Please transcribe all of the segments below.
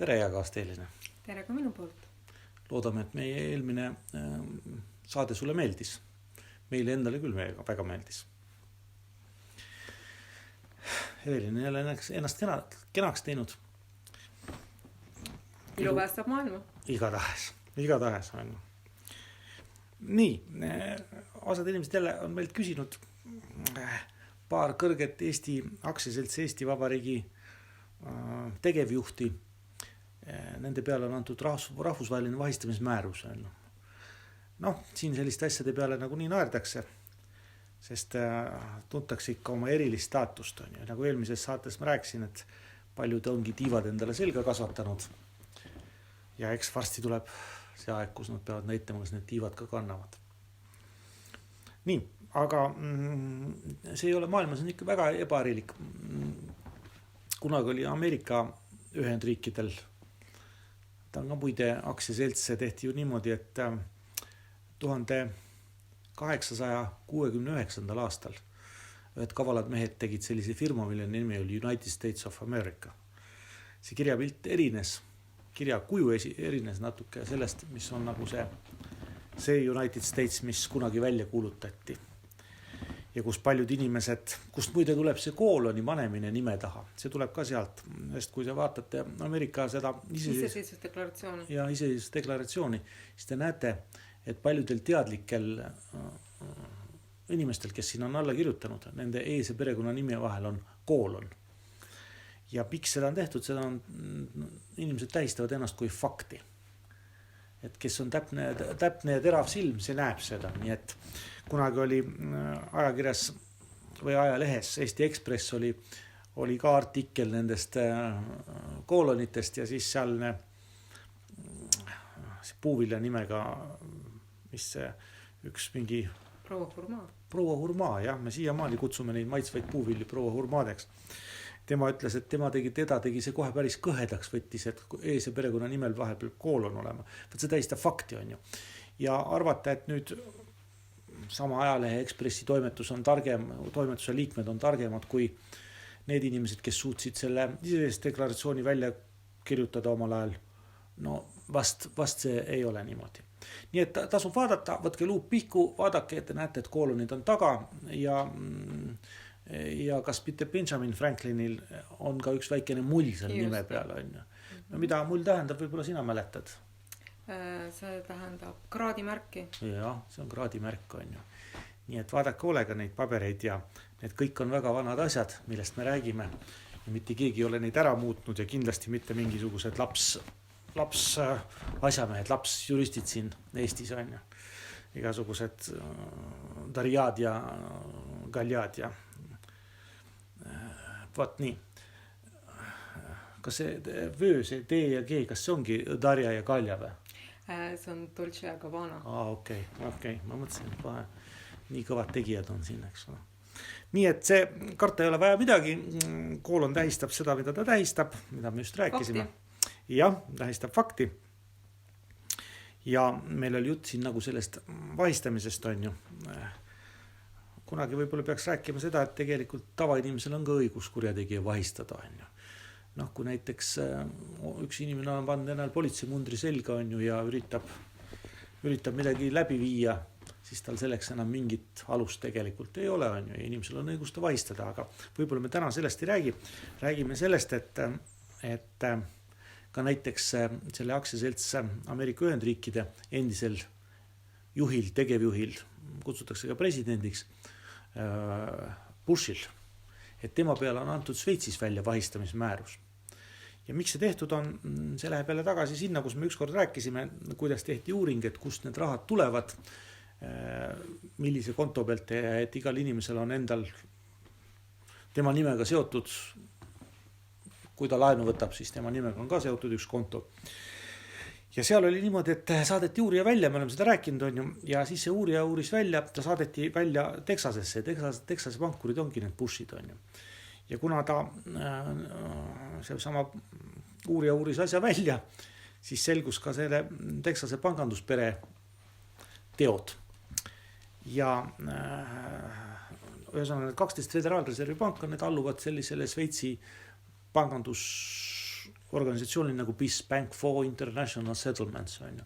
Tere ja kaasteeline. Tere ka minu poolt. Loodame, et meie eelmine saade sulle meeldis. Meile endale küll väga meeldis. Evelin ei ole ennast kenaks teinud. Ilu päästab maailma. Igatahes on. Nii, osad inimesed jälle on meilt küsinud paar kõrget Eesti aktsiaseltsi Eesti Vabariigi tegevjuhti. Nende peale on antud rahvusvaheline vahistamismäärus. Siin selliste asjade peale nagu nii naerdakse, sest tuntakse ikka oma erilist staatust. Nagu eelmises saates ma rääkisin, et paljud ongi tiivad endale selga kasvatanud. Ja eks varsti tuleb see aeg, kus nad peavad näitama, kas need tiivad ka kannavad. Nii, aga see ei ole maailmas, on ikka väga ebaarilik. Kunagi oli Ameerika Ühendriikidel, ta on ka muide aktsiaseltse tehti ju niimoodi, et 1869. aastal ühed kavalad mehed tegid sellise firma, mille nimi oli United States of America. See kirjapilt kirjakuju erines natuke sellest, mis on nagu see United States, mis kunagi välja kuulutati. Ja kus paljud inimesed, kust muide tuleb see kooloni panemine nime taha. See tuleb ka sealt, sest kui te vaatate Ameerika seda iseseisvusdeklaratsiooni, siis te näete, et paljudel teadlikel inimestel, kes siin on alla kirjutanud, nende ees ja perekonna nime vahel on koolon. Ja miks seda on tehtud, seda on, inimesed tähistavad ennast kui fakti. Et kes on täpne ja terav silm, see näeb seda. Nii et kunagi oli ajakirjas või ajalehes Eesti Ekspress oli ka artikkel nendest koolonitest ja siis sealne puuvilja nimega, mis üks mingi proua Hurmaa, jah, me siiamaani kutsume neid maitsvaid puuvilju proua Hurmaadeks. Tema ütles, et teda tegi see kohe päris kõhedaks, võttis, et ees ja perekonna nimel vahel peab koolon olema. See tähistab fakti on ju. Ja arvata, et nüüd sama ajalehe Ekspressi toimetuse liikmed on targemad kui need inimesed, kes suutsid selle iseseisvusdeklaratsiooni välja kirjutada omal ajal. No vast see ei ole niimoodi. Nii et tasub vaadata, võtke luup pihku, vaadake, et te näete, et koolonid on taga ja kas mitte Benjamin Franklinil on ka üks väikene mull seal nime peal on ju. No mida mull tähendab, võib-olla sina mäletad? See tähendab kraadimärki. Jah, see on kraadimärk on ju. Nii et vaadake hoolega neid pabereid ja need kõik on väga vanad asjad, millest me räägime. Ja mitte keegi ei ole neid ära muutnud ja kindlasti mitte mingisugused laps asjamehed, lapsjuristid siin Eestis on ju. Igasugused Darjad ja Galjad ja vaat nii. Kas see vöö, see D ja G, kas see ongi Darja ja Galja või? See on Dolce ja Gabbana. Okei. Ma mõtlesin, et vahe nii kõvad tegijad on siin, eks ole. Nii et see karta ei ole vaja midagi. Koolon tähistab seda, mida ta tähistab, mida me just rääkisime. Jah, tähistab fakti. Ja meil oli jutt siin nagu sellest vahistamisest on ju. Kunagi võib-olla peaks rääkima seda, et tegelikult tavainimesel on ka õigus kurjategija vahistada on ju. Kui näiteks üks inimene on pannud ennal politseimundri selga on ju ja üritab midagi läbi viia, siis tal selleks enam mingit alust tegelikult ei ole on ju. Ja inimesel on õigus ta vahistada, aga võib-olla me täna sellest ei räägi. Räägime sellest, et ka näiteks selle aktsiaselts Ameerika Ühendriikide endisel juhil, tegevjuhil, kutsutakse ka presidendiks, Bushil, et tema peale on antud Šveitsis välja vahistamismäärus. Ja miks see tehtud on, see läheb jälle tagasi sinna, kus me ükskord rääkisime, kuidas tehti uuring, et kust need rahad tulevad, millise konto pealt, et igal inimesel on endal tema nimega seotud, kui ta laenu võtab, siis tema nimega on ka seotud üks konto. Ja seal oli niimoodi, et saadeti uurija välja, me oleme seda rääkinud on ju, ja siis see uurija uuris välja, ta saadeti välja Texasesse, Texase pankurid ongi need Bushid on ju. Ja kuna ta see sama uurija uuris asja välja, siis selgus ka selle Texase panganduspere teod. Ja ühesõnaga 12 Föderaalreservi panka, need alluvad sellisele Šveitsi pangandus organisatsioonil nagu BIS, Bank for International Settlements on ju.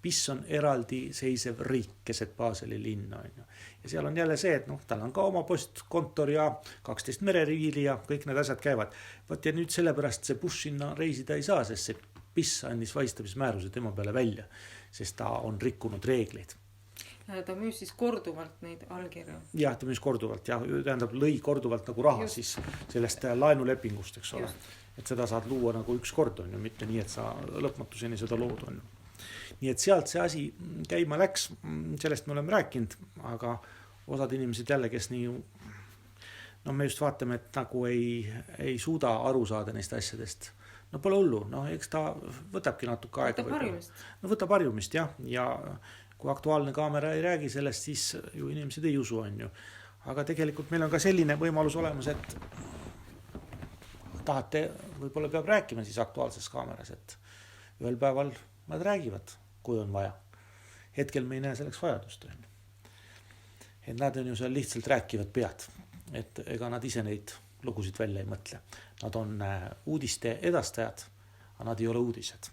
BIS on eraldi seisev riik keset Baseli linna on ju. Ja seal on jälle see, et tal on ka oma postkontor ja 12 mereriviili ja kõik need asjad käivad. Võt ja nüüd sellepärast see Bush sinna reisida ei saa, sest see BIS andis vaistamismääruse tema peale välja, sest ta on rikkunud reegleid. Ta müüs siis korduvalt neid allkirju. Jah, ta müüs korduvalt ja tähendab lõi korduvalt nagu raha just. Siis sellest laenulepingust, eks ole. Et seda saad luua nagu üks kord on ju, mitte nii, et sa lõpmatuseni seda lood on. Nii et sealt see asi käima läks, sellest me oleme rääkinud, aga osad inimesed jälle, kes nii, me just vaatame, et nagu ei suuda aru saada neist asjadest. No pole hullu, eks ta võtabki natuke aega. Võtab harjumist, jah, ja kui aktuaalne kaamera ei räägi sellest, siis ju inimesed ei usu on ju. Aga tegelikult meil on ka selline võimalus olemas, et tahate, võib-olla peab rääkima siis aktuaalses kaameras, et ühel päeval nad räägivad, kui on vaja. Hetkel me ei näe selleks vajadust. Et nad on ju seal lihtsalt rääkivad pead, et ega nad ise neid lugusid välja ei mõtle. Nad on uudiste edastajad, aga nad ei ole uudised.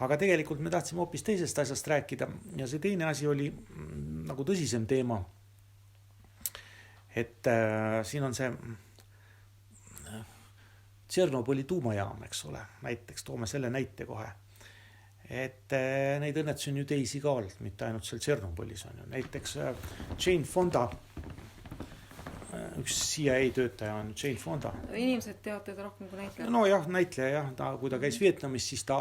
Aga tegelikult me tahtsime hoopis teisest asjast rääkida ja see teine asi oli nagu tõsisem teema. Et siin on see Tšernobõli tuumajaam, eks ole, näiteks toome selle näite kohe. Et neid õnnetusi on ju teisi ka olnud, mitte ainult seal Tšernobõlis on ju. Näiteks Jane Fonda, üks CIA töötaja on Jane Fonda. Inimesed teavad teda rohkem kui näitleja. No jah, näitleja jah, kui ta käis Vietnamis, siis ta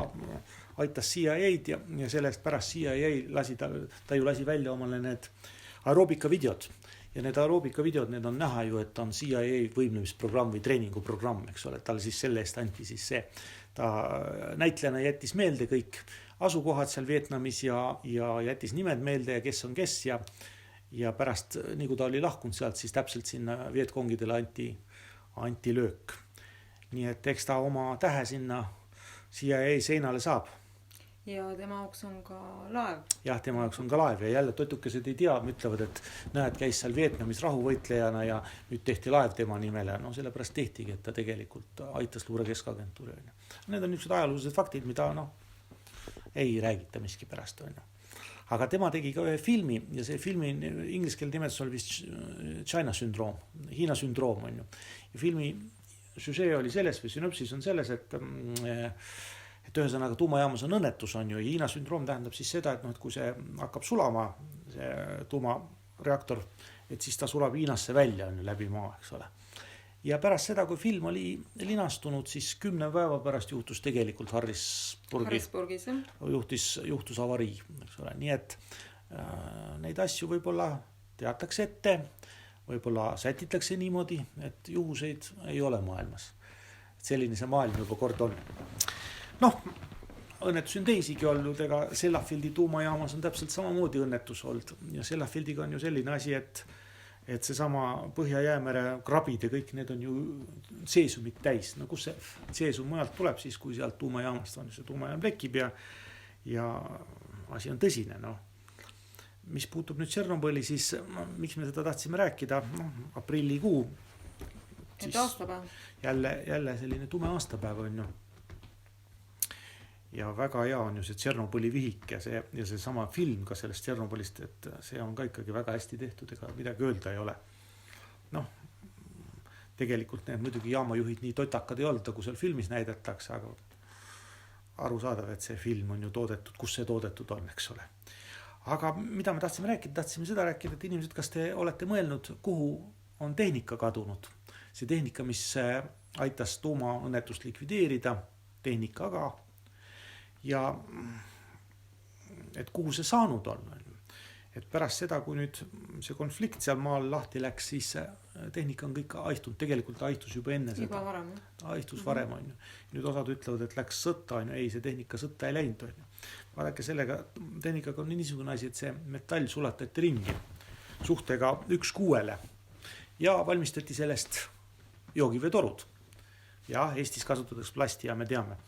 aitas CIA-d ja sellest pärast CIA ta ju lasi välja omale need aeroobika videod. Ja need aeroobika videod, need on näha ju, et on CIA võimlemisprogramm või treeninguprogramm, eks ole, tal siis selle eest anti siis see. Ta näitlejana jättis meelde kõik asukohad seal Vietnamis ja jättis nimed meelde ja kes on kes ja pärast, nii kui ta oli lahkunud sealt, siis täpselt sinna vietkongidele anti löök. Nii et eks ta oma tähe sinna CIA seinale saab. Ja tema jaoks on ka laev. Jah, tema jaoks on ka laev ja jälle totukesed ei tea, ütlevad, et näed, käis seal Vietnamis rahuvõitlejana ja nüüd tehti laev tema nimele. No sellepärast tehtigi, et ta tegelikult aitas luure keskagentuuri. Need on niisugused ajaloolised faktid, mida ei räägita miski pärast. Aga tema tegi ka ühe filmi ja see filmi ingliskeelse nimetus oli vist China sündroom, Hiina sündroom on ju. Ja filmi süžee oli selles või synopsis on selles, et ühesõnaga tuumajaamas on õnnetus on ju. Hiina sündroom tähendab siis seda, et kui see hakkab sulama, see tuumareaktor, et siis ta sulab Hiinasse välja on ju läbi maa, eks ole. Ja pärast seda, kui film oli linastunud, siis 10 päeva pärast juhtus tegelikult Harrisburgis juhtus avarii, eks ole. Nii et neid asju võib-olla teatakse ette, võib-olla sätitakse niimoodi, et juhuseid ei ole maailmas. Selline see maailm juba kord on. Õnnetus on teisigi olnud, ega Sellafieldi tuumajaamas on täpselt samamoodi õnnetus olnud. Ja Sellafieldiga on ju selline asi, et see sama Põhja-Jäämere krabid ja kõik need on ju seesumid täis. No kus see seesum mujalt tuleb siis, kui sealt tuumajaamast on, see tuumajaam lekib ja asi on tõsine. Mis puutub nüüd Tšernobõli, siis miks me seda tahtsime rääkida? Aprillikuu. Et aastapäev. Jälle selline tume aastapäev on ju. Ja väga hea on ju see Tšernobõli vihik ja see sama film ka sellest Tšernobõlist, et see on ka ikkagi väga hästi tehtud, ega midagi öelda ei ole. Tegelikult need muidugi jaamajuhid nii totakad ei olnud, kui seal filmis näidatakse, aga arusaadav, et see film on ju toodetud, kus see toodetud on, eks ole. Aga mida me tahtsime rääkida? Tahtsime seda rääkida, et inimesed, kas te olete mõelnud, kuhu on tehnika kadunud? See tehnika, mis aitas tuumaõnnetust likvideerida, tehnika aga ja et kuhu see saanud on. Et pärast seda, kui nüüd see konflikt seal maal lahti läks, siis tehnika on kõik aihtunud. Tegelikult ta aihtus juba enne seda. Juba varem. Aihtus varem on ju. Nüüd osad ütlevad, et läks sõtta on ju. Ei, see tehnika sõtta ei läinud on ju. Vaadake sellega, tehnikaga on niisugune asi, et see metall sulatati ringi suhtega 1:6 ja valmistati sellest joogiveetorud. Ja Eestis kasutatakse plasti ja me teame.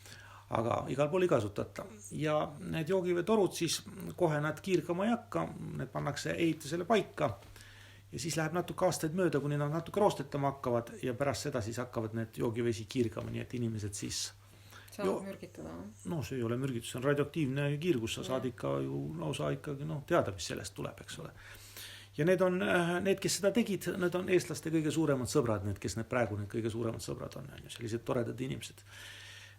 Aga igal pool ei kasutata. Ja need joogiveetorud siis kohe nad kiirkama ei hakka, need pannakse ehitusele paika ja siis läheb natuke aastaid mööda, kuni nad natuke roostetama hakkavad ja pärast seda siis hakkavad need joogivesi kiirkama, nii et inimesed siis saab mürgitada. No see ei ole mürgitus, see on radioaktiivne kiirgus, sa saad ikka ju lausa ikkagi teada, mis sellest tuleb, eks ole. Ja need, kes seda tegid, need on eestlaste kõige suuremad sõbrad, need, kes need praegu need kõige suuremad sõbrad on, sellised toredad inimesed.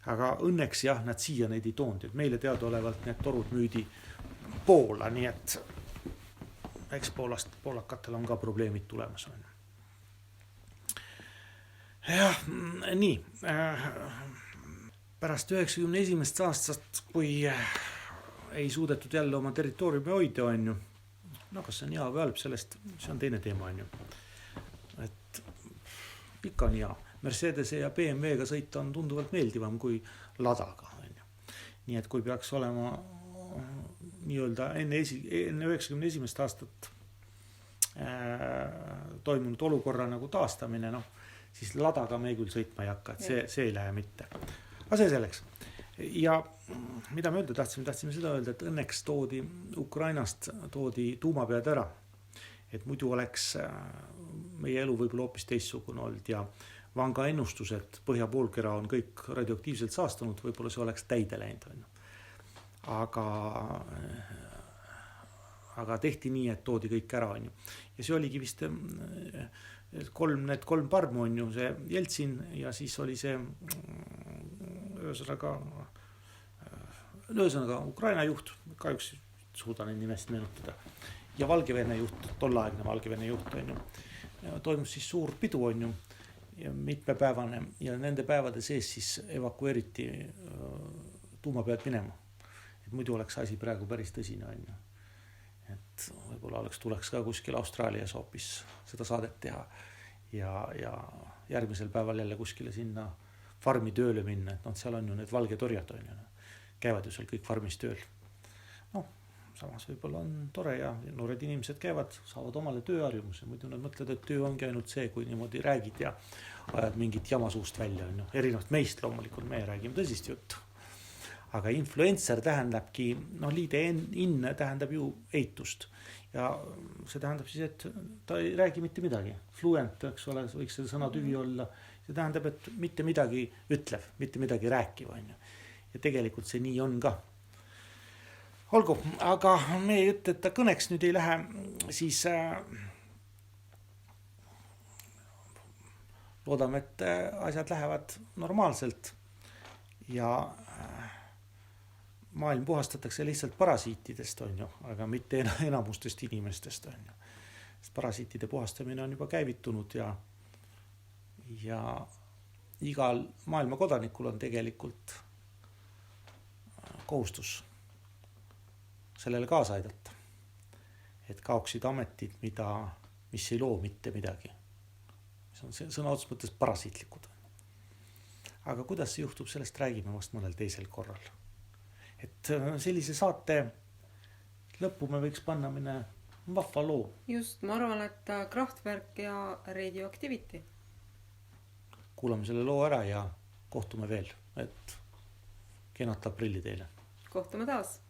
Aga õnneks jah, nad siia neid ei toonud, et meile teadaolevalt need torud müüdi Poola, nii et eks poolakatel on ka probleemid tulemas. Jah, nii. Pärast 91. aastast, kui ei suudetud jälle oma territooriumi hoida, on ju. No kas see on hea või halb, sellest see on teine teema, on ju. Et ikka on hea. Mercedese ja BMW-ga sõita on tunduvalt meeldivam kui Ladaga, on ju. Nii et kui peaks olema nii-öelda enne 91. aastat toimunud olukorra nagu taastamine, no, siis Ladaga me ei küll sõitma ei hakka, et see ei lähe mitte. Aga see selleks. Ja mida me öelda tahtsime seda öelda, et õnneks toodi Ukrainast tuumapead ära. Et muidu oleks meie elu võib-olla hoopis teissugune olnud ja vanga ennustus, et põhjapoolkera on kõik radioaktiivselt saastunud, võib-olla see oleks täide läinud. Aga tehti nii, et toodi kõik ära. Ja see oligi vist need kolm parmu on ju, see Jeltsin ja siis oli see ühesõnaga Ukraina juht, kahjuks suuda neid nimest meenutada, ja Valgevene juht, tollaegne Valgevene juht on ju. Toimus siis suur pidu on ju, ja mitmepäevane, ja nende päevade sees siis evakueeriti tuumapead minema. Et muidu oleks asi praegu päris tõsine on ju. Et võib-olla tuleks ka kuskil Austraalias hoopis seda saadet teha ja järgmisel päeval jälle kuskile sinna farmi tööle minna, et seal on ju need valge torjad on ju, käivad ju seal kõik farmis tööl. Samas võib-olla on tore ja noored inimesed käivad, saavad omale tööharjumuse, muidu nad mõtlevad, et töö ongi ainult see, kui niimoodi räägid ja ajad mingit jamasuust välja on ju, erinevalt meist loomulikult, me räägime tõsist juttu. Aga influencer tähendabki, liide in tähendab ju eitust. Ja see tähendab siis, et ta ei räägi mitte midagi. Fluent, eks ole, võiks seda sõna tüvi olla. See tähendab, et mitte midagi ütlev, mitte midagi rääkiv. Ja tegelikult see nii on ka. Olgu, aga me ei ütle, et ta kõneks nüüd ei lähe, siis loodame, et asjad lähevad normaalselt ja maailm puhastatakse lihtsalt parasiitidest on ju, aga mitte enamustest inimestest on ju. Sest parasiitide puhastamine on juba käivitunud ja igal maailma kodanikul on tegelikult kohustus sellele kaasa aidata. Et kaoksid ametid, mis ei loo mitte midagi. Mis on sõna otseses mõttes parasiitlikud. Aga kuidas see juhtub, sellest räägime vast mõnel teisel korral. Et sellise saate lõppu me võiks panna minna vahva loo. Just, ma arvan, et Kraftwerk ja Radioactivity. Kuulame selle loo ära ja kohtume veel. Et kenat aprilli teile. Kohtume taas.